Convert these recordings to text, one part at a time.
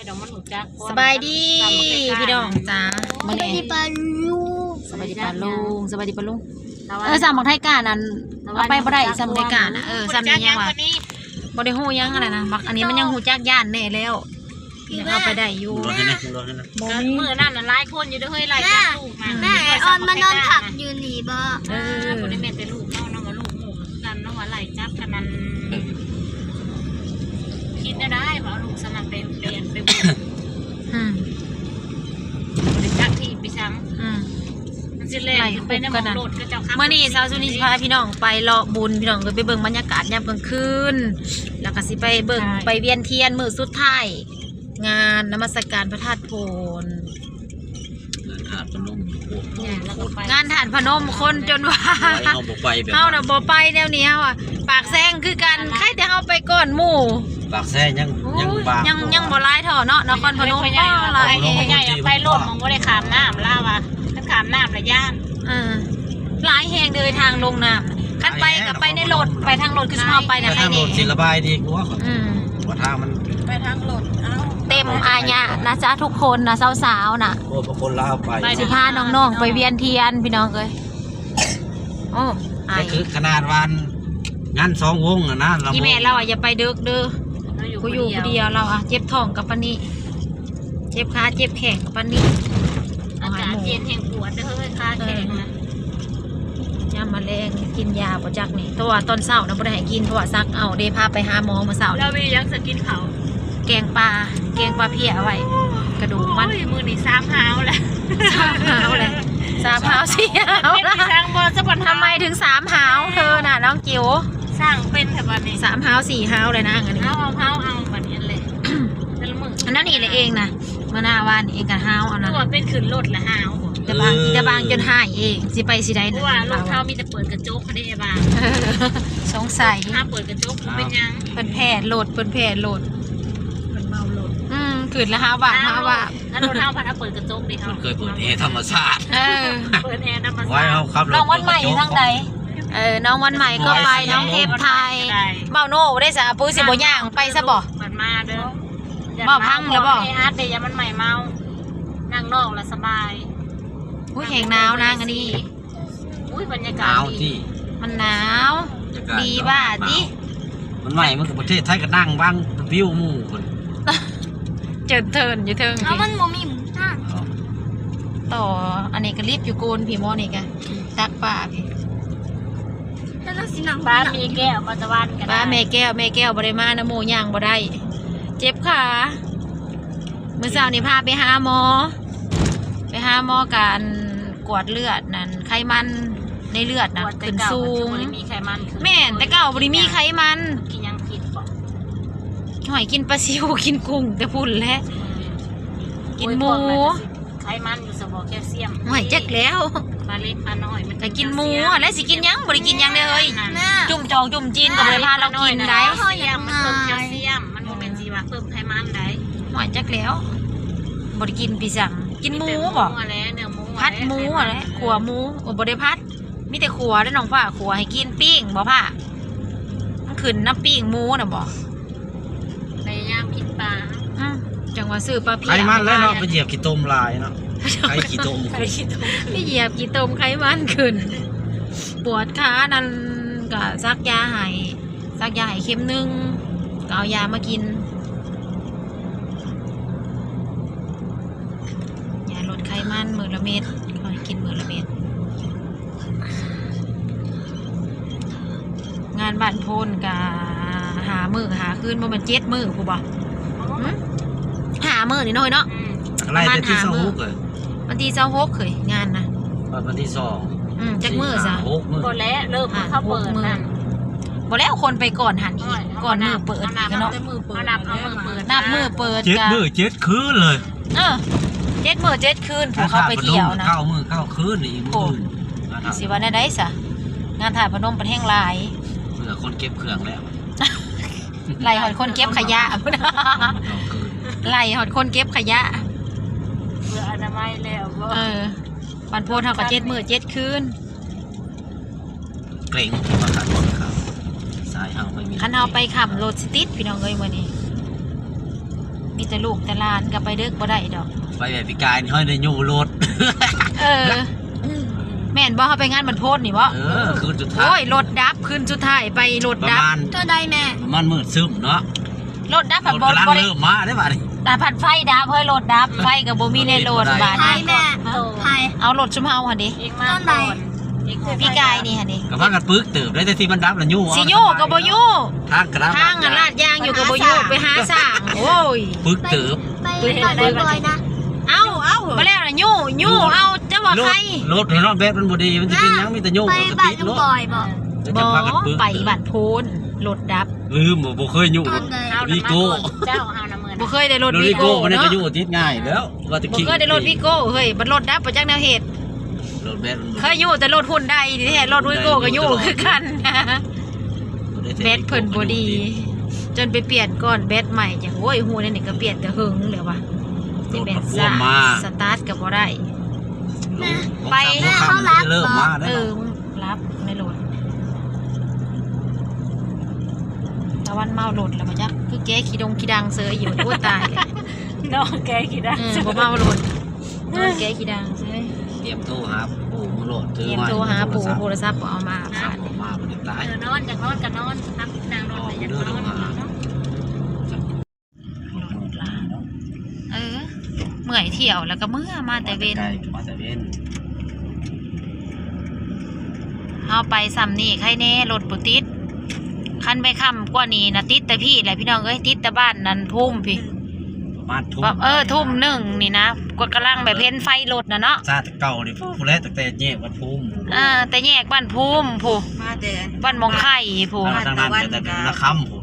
ดอกมันหนุจักสบายดีพี่น้องจ้า สบายดีปลาลูก สบายดีปลาลุงสบายดีปลาลุงสามของไทยกานั่นเอาไปบ่ได้สามไทยกาน่ะสามนี้ยังวะบ่ได้ฮู้ยังอะไรนะมักอันนี้มันยังฮู้จักย่านแน่แล้วยังเอาไปได้อยู่บ่มีมื้อนั้นน่ะหลายคนอยู่เด้อเฮ้ยหลายจักลูกแม่ออนมานอนผักอยู่นี่บ่บ่ได้แม่นแต่ลูกน้องว่าลูกหมู่กันน้องว่าหลายจักกันนั้นคิดได้ว่าลูกสมัครไปเรียนไปบุญบริจาคที่ไปช้างมันจะเล่นไปในหมองโหลดก็เจ้าครับเมื่อนี้ชาวสุนิพาพี่น้องไปรอบุญพี่น้องก็ไปเบิ่งบรรยากาศยามกลางคืนแล้วก็สิไปเบิ่งไปเวียนเทียนมื้อสุดท้ายงานนมัสการพระธาตุโพนงานฐานพนมคนจนว่าเฮาน่ะบ่ไปแนวนี้เฮาอ่ะปากแซงคือกันใครแต่เฮาไปก่อนหมู่ปากแซ่ยังบ่หลายเท่าเนาะนครพนมก็หลายใหญ่ไปโลดมองบ่ได้ขามน้ำล่าว่ะถ้าขามน้ำละย่านหลายแห่งเลยทางลงน้ำคันไปกับไปในรถไปทางรถคือชอบไปนะใครนี่สิระบายดีกว่าว่าทางมันไปทางรถเต็มอาญะนะจ๊ะทุกคนนะสาวๆนะโอ้บางคนลาวไปสิพาน้องๆไปเวียนเทียนพี่น้องเลยโอ้ก็คือขนาดวันงาน2 วงนะอีแม่เราอย่าไปดึกเด้อกูอยู่คนเดียวเราเจ็บท้องกับปานนี้เจ็บขาเจ็บแขนกับปานนี้อากาศเย็นแห่งปวดเด้อเฮ้ยขาแข็งนะยามมาแรงกินยาประจักนี่ตัวตอนเช้านะบ่ได้ให้กินเพราะว่าซักเอาเดพาไปหาหมอมาเช้าเรามียังสกินเขาแกงปลาเพี้ยไว้กระดูกมันมือนี่3 หาวแหละ3 หาวเลย3 หาว4 หาวแล้วสร้างบ่ซะบ่ทำไมถึง3 หาวเธอน่ะน้องจิ๋วสร้างเป็นแถวบ้านนี่3 หาว4 หาวเลยนะอันนี้เอาแบบนี้เลยแต่ละมืออันนั้นนี่เลยเองนะเมื่อหน้าวานเองกับหาวเอานะตัวเป็นขืนรถละหาวจะบางจนหายเองสิไปสิได้นะว่ารถเขามีแต่เปิดกระจกเขาได้บางสงสัยถ้าเปิดกระจกเป็นยังเป็นแผ่โหลดเป็นเมาโหลดขืนละ5 บาท5 บาทแล้วรถเท้าพันเปิดกระจกดิเขาเคยเปิดแอร์ธรรมชาติเปิดแอร์ธรรมชาติไว้เอาครับน้องวันใหม่อยู่ทางใดน้องวันใหม่ก็ไปน้องเทพไทยเบาโน่ได้สะปุ้ยสิบ่ย่างไปซะบ่มันมาเด้อบ่พังแล้วบ่อาร์ตเดี๋ยวมันใหม่เมานั่งนอกแล้วสบายอุ้ยแห่งหนาวนางอันนี้อุ้ยบรรยากาศดีมันหนาวดีบ้าดิมันใหม่มันกับประเทศไทยก็นั่งบ้างวิวหมู่คนเจิดเทินอยู่เทิงแล้วมันบ่มีหมูต่ออันนี้ก็รีบอยู่โกนพี่มอนี่กันตักป่าพี่บ้านมีแก้วปัจจุบันกันบ้านแม่แก้วบริมานะโมย่างบ่ได้เจ็บขาเมื่อเช้านี่พาไปหาหมอการกวดเลือดนั่นไขมันในเลือดนะขึ้นสูงแม่แต่เก่าบริมีไขมันกินยังผิดบ่หอยกินปลาซิวกินกุ้งแต่พุ่นแล้วกินหมูไขมันอยู่สมองแคลเซียมหอยแจ็คแล้วปลาเล็กปลาน้อยมันแต่กินหมูแล้วสิกินยังบริกินยังเลยจุ่มจองจุ่มจีนกับเลยพาเรากินได้มันเพิ่มแคลเซียมมันโมเมนต์จีว่าเพิ่มไขมันได้หอยแจ็คแล้วบริกินปีสั่งกินหมูบ่พัดหมูอะไรขัวหมูบริพัดมีแต่ขัวได้น้องผ้าขัวให้กินปิ้งบ่ผ้ามันขึ้นน้ำปิ้งหมูน่ะบ่พยายามกินปลาจังหวะซื้อปลาเพี้ยไขมันแล้วเนาะไปเหยียบขี้ต้มลายเนาะไขขี้ต้มไปเหยียบขี้ต้มไขมันขึ้นปวดขานั่นก็ซักยาให้เข็มนึงก็เอายามากินยาลดไขมันมื้อละเม็ดคอยกินมื้อละเม็ดงานบ้านโพนกะหาคืนบ่มัน7 มื้อผู้บ่หามื้อนี่น้อยเนาะอะไรแต่ที่26เลยวันที่26เคยงานนะวันที่2จักมื้อซะ6 มื้อบ่แล้วเริ่มเขาเปิดนั่นบ่แล้วคนไปก่อนหันอีกก่อนมื้อเปิดอีกเนาะนับมื้อเปิด7 มื้อ7 คืนเลย7 มื้อ 7 คืนผู้เขาไปเที่ยวนะ9 มื้อ 9 คืนอีกมื้อสิว่าได้ซะงานถ่ายพนมเป็นแห่งหลายเพื่อคนเก็บเครื่องแล้วไล่หอดคนเก็บขยะไล่หอดคนเก็บขยะเพื่ออนามัยแล้ววันโพนเท่ากับ7 มื้อ 7 คืนเกรงที่มาขับรถครับสายเฮาไม่มีคันเฮาไปขับรถสติดพี่น้องเอ้ยมื้อนี้ มีแต่ลูกแต่หลานก็ไปเด้อบ่ได้ดอก ไปแบบพิการห้อยได้อยู่รถ เออแม่นบ่เฮาไปงานบรรพตนี่บ่ คืนสุดท้าย โอ้ยรถดับคืนสุดท้ายไปรถ ประ ดับ มาณ ตัวใดแม่ มืดซึมเนาะ รถดับ ร ผัด ถ บ่ กำลัง บ่ได้ เริ่มมาได้ป่ะนี่ แต่ผัดไฟดับเฮ้ยรถดับไฟก็บ่มีในรถบาด ไท นี้ ยแม่ไทย เอารถชุมเฮาหั่นดิ ต้นใด พี่กายนี่หั่นดิ กับพากันปึกเติบได้แต่ที่มันดับแล้วยู่ สิยู่ก็บ่ยู่ ทางกระดับ ทางอะลาดยางอยู่ก็บ่ยู่ไปหาสร้างโอ้ย ปึกเติบ ไปก่อนบ่อยๆนะ เอาบ่แล้วน่ะยู่เอาจะว่าใคร รถเนาะแบบมันบ่ดีมันสิเป็นหยังมีแต่ยู่ ไป ส บ้า ติ นลุง รถ บอยบ่ บ่ พากันปึก ไปบ้านโพนรถดับ บ่เคยยู่ ต้นใด วีโก้ เจ้าเอาน้ำมือ บ่เคยได้รถ รถ วี วีโก้ โก้ มันก็ เนาะ ยู่ติดง่ายแล้วว่าจะ บ่เคยได้รถวีโก้เฮ้ยบัดรถดับบ่จักแนวเหตุ รถแบต เคยอยู่แต่รถหุ่นใดที่แท้รถวีโก้ก็อยู่คือกันแบตเพิ่นบ่ดี จนไปเปลี่ยนก่อนแบตใหม่จังโอ้ยฮู้นั่นนี่ก็เปลี่ยนแต่หึงแล้วว่ะสิแบตซ่าสตาร์ทก็บ่ได้ ไป เริ่มมาได้ มึงรับในรถตะวันเมารถแล้วบ่จักคือแกขี้ดงขี้ดังเสยอยู่โอ้ยตายเลย น้องแกคิดได้ บ่เมารถนอนแกขี้ดังเสย เตรียมโทรหาปู่โหลด เตรียมโทรหาปู่โทรศัพท์บ่เอามาฝาก มาบ่ได้ตาย นอนจากนอนกับนอนพักนางนอนอยากนอนเนาะ เออเมื่อยเที่ยวแล้วก็เมื่อมาแต่เว้น มาแต่เว้น เฮาไปซ้ำนี่ใครแน่รถบ่ติดคันไปค่ำกว่านี้นะติดแต่พี่แหละพี่น้องเอ้ยติดแต่บ้านนั่นทุ่มพี่ ประมาณทุ่ม ทุ่มหนึ่งนี่นะก็กำลังแบบเห็นไฟรถน่ะเนาะ ซาตะเก่านี่ผู้แลตั้งแต่แยกวัดภูมิ แต่แยกบ้านภูมิผู้ มาแต่ บ้านหมองไข่ผู้ ทางนั้นก็แต่นาคำผู้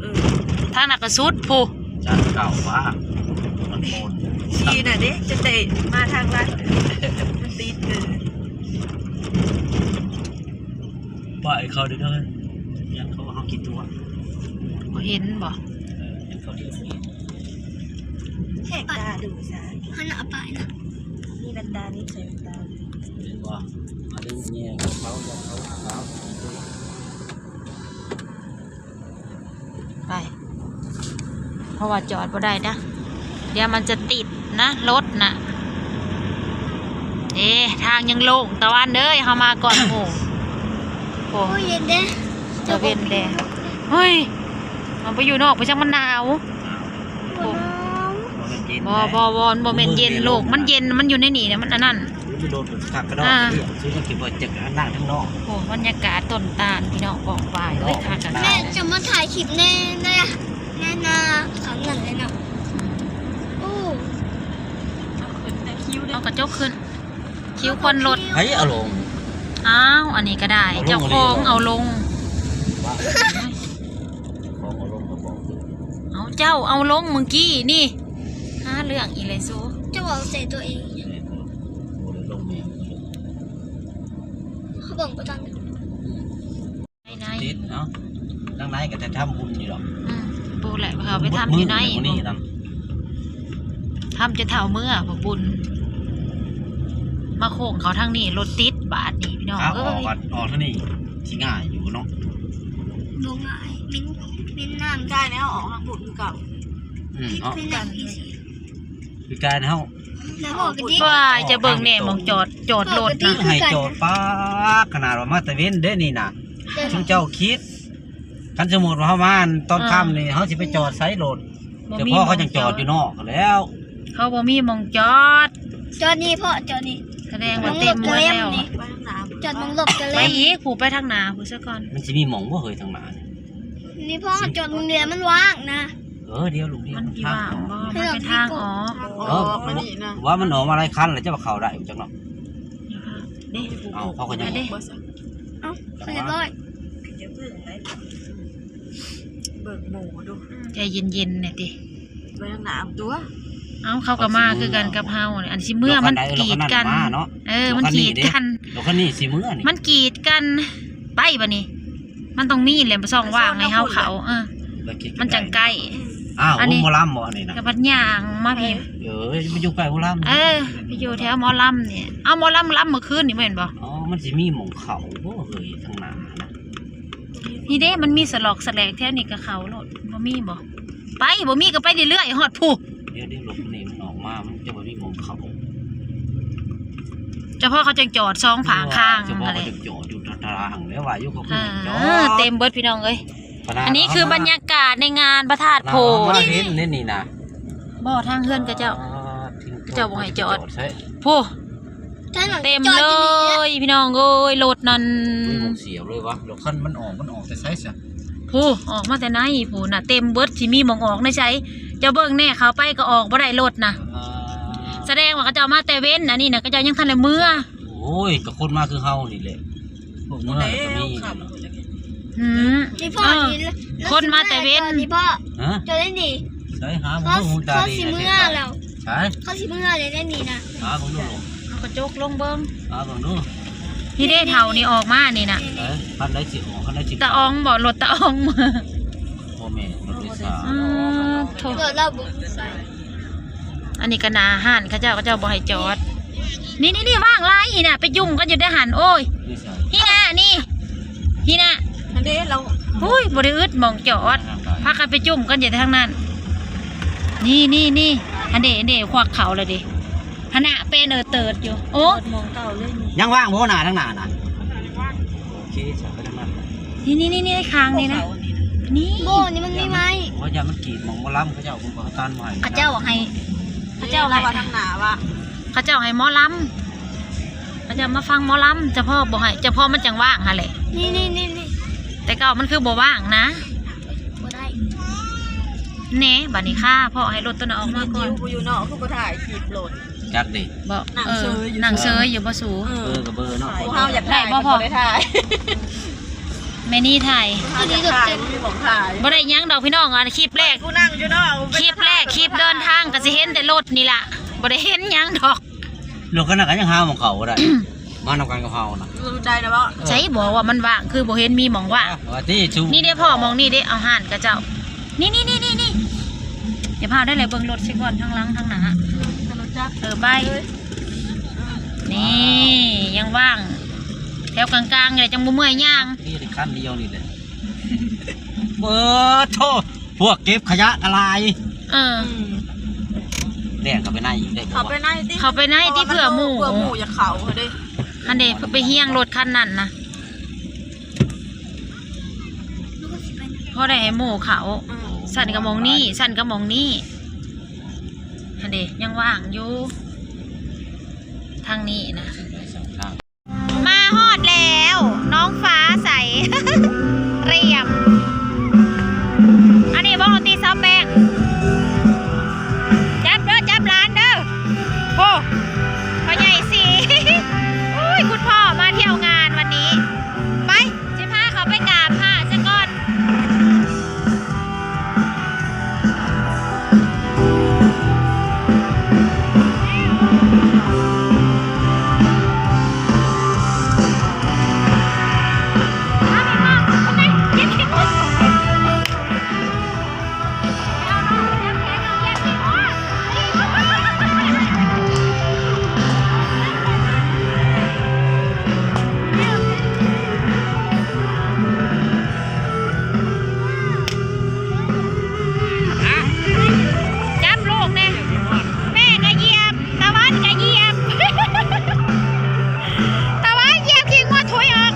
ทางนักกระสุดผู้ ซาตะเก่าว่ามันโมน ทีน่ะดิจะเตะมาทางลัดมันติดเกิน ว่าไอ้เขาเด้อยังเขาเฮากินตัว บ่เห็นบ่ ยังเขาดี แขกตาดูซะ หันหน้าไปนะ นี่แว่นตานี่ใส่แว่นตา เห็นบ่มาดึงแย่เขาเขา ไปเพราะว่าจอดบ่ได้นะเดี๋ยวมันจะติดนะรถน่ะทางยังโล่งตะวันเด้ยเฮามาก่อนหมู่โอ้ โอ้ยเย็นเด้ จะเว้นแดดเฮ้ยเอาไปอยู่นอกไปจังมันหนาวบ่แม่นเย็นโลกมันเย็นมันอยู่ในนี่เนี่ยมันอันนั้น ที่โดนขักกระดอกซื้อจังสิบ่จักนั่งทั้งนอก โอ้บรรยากาศต้นตาลพี่น้องบอกว่าเอ้ยค่ะกัน แม่จะมาถ่ายคลิปแน่นาขำหนังเลยเนาะโอ้ เอากระจกขึ้นคิ้วคนรถ ให้เอาลง อ้าวอันนี้ก็ได้เจ้าของเอาลง ว่าของเอาลงก็บอก เอาเจ้าเอาลงเมื่อกี้นี่หาเรื่องอีเลยซู จะบอกใส่ตัวเอง ลงเนี่ย เขาบอกประจัน ไหน ติดเนาะทางไหนก็จะทำบุญอยู่หรอก ปูแหละเขาไปทำอยู่ไหน นี่น ทำจะเท่าเมื่อพอบุญมาโค้งเขาทางนี้รถติดบาทนี่พี่น้อง ข้าว เอ้ ออก ย กันออกเท่านี้ที่ง่ายอยู่เนาะ ลงง่ายมิ้นน้ำ ได้แล้วออกทางบุญคือเก่า เนาะ มิ้นน้ำอีสิ คือการเฮา แล้วบอกกันดิ ว่าจะเบิ่งแน่มองจอดรถนะ ให้โจทย์ป้าขนาดว่ามาตะเว้นเด้นี่น่ะถึงเจ้าคิดคันสมมุติว่าเฮามาตอนค่ำนี่เฮาสิไปจอดไซโรดแต่พ่อเขายังจอดอยู่นอกแล้ว เขาบ่มีมองจอด จอดนี่พ่อจอดนี่ แสดงว่าเต็มหมดแล้ว ไปทางน้ำ จอดมองหลบจะ ไป เล่น อีกผูไปทางหนาผูซะก่อน มันสิมีหม่องบ่เฮยทางหน้า นี่พ่อจอดโรงเรียนมันว่างนะ เดี๋ยวลูกเดียว มันกี่ว่างบ่มันเป็นทางออก มานี่นะ ว่ามันออกมาหลายคันแล้วจะว่าเข้าได้จังเนาะ เด้ เอาเขาก็ยัง เด้ เอ้าไปเลยบ่อย เดี๋ยวเพิ่งได้เบิกหมูดู ใจเย็นๆเนี่ยติ ไปทางน้ำตัว เอ้าเขาก็มาคือกันกับเฮาเนี่ยอันสิเมื่อมันกีดกัน เนาะ มันกีดกัน แล้วก็นี่สิมื้อนี่ มันกีดกันไปบ่นี่มันต้องมีแหละซ่องว่างให้เฮาเขามันจังใกล้ อ้าวหมอลำบ่นี่นะ กับบัดย่างมาพี่ มันอยู่ใกล้หมอลำ ไปอยู่แถวหมอลำเนี่ยเอาหมอลำเมื่อคืนนี่บ่เห็นบ่ อ๋อมันสิมีหม่องเขาบ่เฮยทางหน้านะ นี่เด้มันมีสลอกแสลกแถวนี้กับเขาโลดบ่มีบ่ไปบ่มีก็ไปเรื่อยๆฮอดผู้ เดี๋ยวรถนี่มันออกมามันจะบ่มีหมองเขา เฉพาะเขาจะจอด2ผาข้าง จะบอก อะไร ว่าจะจอดอยู่ตารางแล้วว่าอยู่เขาคือจอด เต็มเบิดพี่น้องเอ้ยอันนี้คือบรรยากาศในงานพระธาตุโพ มาเห็นนี่นะ บ่ทางเฮือนก็เจ้า เจ้าบ่ให้จอด ใช่ โพเต็มเลยพี่น้องเอ้ยรถนั่น มีหมองเสียวเลยวะรถคันมันออกแต่ไซส์อะ โพออกมาแต่ไหนโพน่ะเต็มเบิดที่มีหมองออกในใช้เจ้าเบิ่งแน่เขาไปก็ออกบ่ได้รถนะแสดงว่าเขาเจ้ามาแต่เว้นอันนี้น่ะเขาเจ้ายังทันได้เมื่อ โอ้ยกับคนมาคือเฮานี่แหละพวกมึงก็มี นี่พ่อนี่ คนมาแต่เว้น นี่พ่อ ฮะ จะได้หนี ใช่หา เขา มึงตา เขา ดี สิเมื่อแล้ว ใช่ เขาสิเมื่อเลยได้หนีนะ หามึงดู เอากระจกลงเบิ่ง หามึงดู พี่ได้เท่านี่ออกมานี่น่ะ ใช่คันได้สิออกคันได้สิ ตาอองบ่รถตาอองมา พ่อแม่รถโดยสาร โถ เกิดเราบุกใส่ อันนี้ก็นาห้านเขาเจ้าบ่ให้จอดนี่ว่างไรน่ะไปยุ่งกันอยู่ได้หันโอ้ย นี่ใช่ พี่น่ะนี่พี่น่ะ อันนี้เรา อุ้ยบริอึดหมองจอดพากันไปจุ่มกันอยู่ทางนั้นนี่อันเดควักเขาเลยดิขณะเป็นเติร์ดอยู่โอ้ มองเก่าเลย ยังว่างบ่หน้าทั้งหน้าน่ะโอเคใช่ไปทั้งนั้น นี่คางนี่นะนี่ โบนี่มันไม่ไหม ว่าอย่ามันกีดหมองบ่ล้ำเขาเจ้าผมก็ตานใหม่ ข้าเจ้าให้ข้าเจ้าให้ ทางหนาว่ะ ข้าเจ้าให้หมอลำข้าเจ้ามาฟังหมอลำเจ้าพ่อบอกให้เจ้าพ่อมันจังว่างฮะแหละ นี่ แต่เก่ามันคือบ่ว่างนะ บ่ได้ เน่บัดนี้ค่ะพ่อให้รถตัวนั้นออกมาก่อน อยู่นอกคือบ่ถ่ายคลิปโหลด จักดิ บอกหนังเซยอยู่บ่สู เบอร์กับเบอร์เนาะ เฮาอยากถ่ายบ่พอได้ถ่าย แม่นี่ถ่าย เฮาอยากถ่ายบ่มีของถ่าย บ่ได้หยังดอกพี่น้องอ่ะคลิปแรก กูนั่งอยู่นอก คลิปเดินทางก็สิเห็นแต่รถนี่ล่ะบ่ได้เห็นหยังดอก ลูกก็น่ะก็ยังหาของเขาได้ มานำกันกับเฮาน่ะ ได้นะบ่ ใช่บอกว่ามันว่างคือบ่เห็นมีหมองว่าง ว่าที่ชู นี่เด้พ่อมองนี่เด้เอาห่านกับเจ้านี่เดี๋ยวพาได้เลยเบิ่งรถสิก่อนทางหลังทางหน้าไปนี่ยังว่างแถวกลางๆเลยจังบ่เมื่อยย่าง นี่ได้คันเดียวนี่แหละเบอร์โทพวกเก็บขยะอะไร แดงกับไปไหนอีกได้บ่ เขาไปไหนติ เขาไปไหนที่เพื่อหมู่ อย่าเขาเด้ อันเดไปเฮียงรถคันนั้นนะพอได้ให้หมู่เขาสั่นกับมองนี่สั่นกับมองนี่อันเดยังว่างอยู่ทางนี้นะมาฮอดแล้วน้องฟ้าใส เรียมอันนี้บ้องตีซาวแป้งจับร้านเด้อโอ้พ่อใหญ่สิ อุ้ยคุณพ่อมาเที่ยวงานวันนี้ไปสิพาเขาไปกราบพระซะก่อนจับลูกเนี่ยแม่ก็เหยียบตะวันก็เหยียบ ตะวันเหยียบขี้งัวถุยออก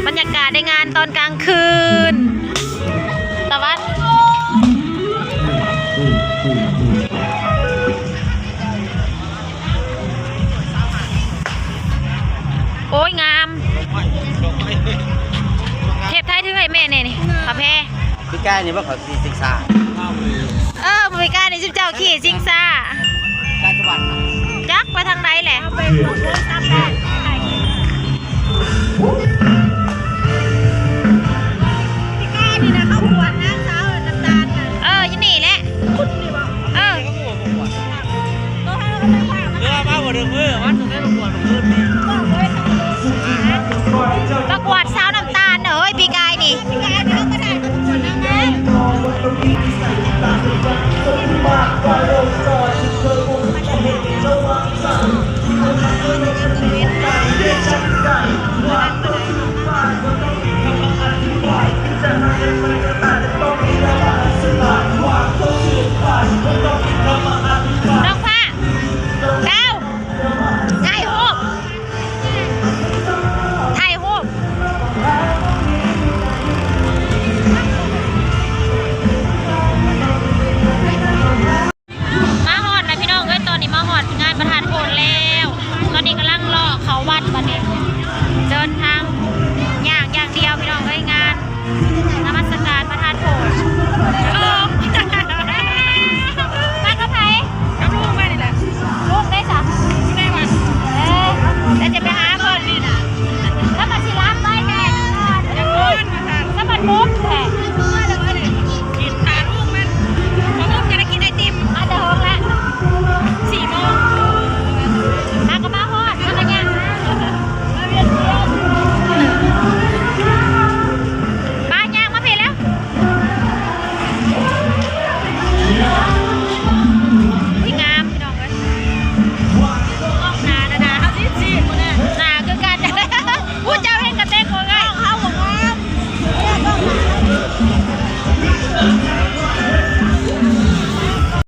บรรยากาศในงานตอนกลางคืนตะวันโอ้ยงามเทปไทยถือให้แม่เนี่ยนี่พระแพร พี่แก้นี่ว่าเขาสิศึกษา บริการในชุดเจ้าขี่ซิงซ่า การสวัสดิ์ จักไปทางไหนแหละยี่นี่แหละเรือมาบ่เด้อมือมันต้องได้ประกวดมือนี่ ประกวดสาวน้ำตาลเอ้ยปีกายนี่